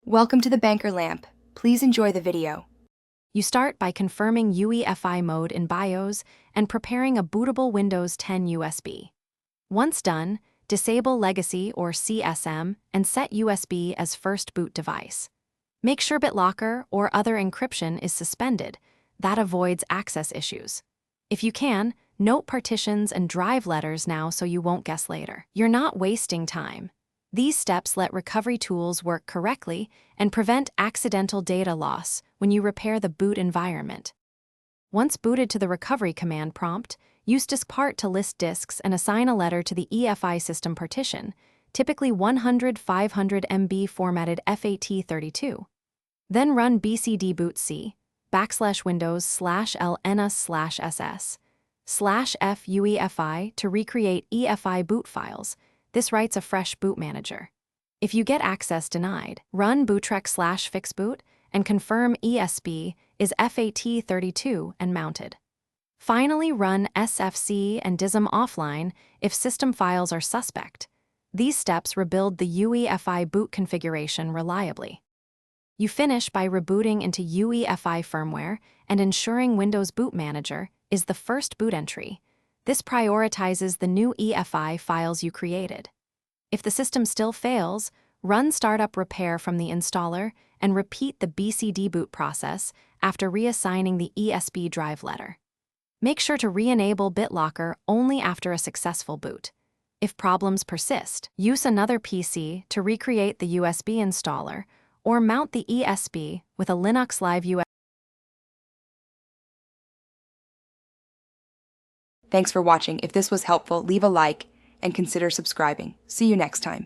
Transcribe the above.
Welcome to the Banker Lamp. Please enjoy the video. You start by confirming Uefi mode in BIOS and preparing a bootable Windows 10 USB. Once done, disable Legacy or CSM and set USB as first boot device. Make sure BitLocker or other encryption is suspended. That avoids access issues. If you can, note partitions and drive letters now so you won't guess later. You're not wasting time. These steps let recovery tools work correctly and prevent accidental data loss when you repair the boot environment. Once booted to the recovery command prompt, use diskpart to list disks and assign a letter to the EFI system partition, typically 100-500 MB formatted FAT32. Then run bcdbootc /windows/lns/ss/f-uefi to recreate EFI boot files. This writes a fresh boot manager. If you get access denied, run bootrec/fixboot and confirm ESB is FAT32 and mounted. Finally, run sfc and dism offline if system files are suspect. These steps rebuild the Uefi boot configuration reliably. You finish by rebooting into Uefi firmware and ensuring Windows Boot Manager is the first boot entry. This prioritizes the new EFI files you created. If the system still fails, run startup repair from the installer and repeat the BCD boot process after reassigning the ESB drive letter. Make sure to re-enable BitLocker only after a successful boot. If problems persist, use another PC to recreate the USB installer or mount the ESB with a Linux Live USB. Thanks for watching. If this was helpful, leave a like and consider subscribing. See you next time.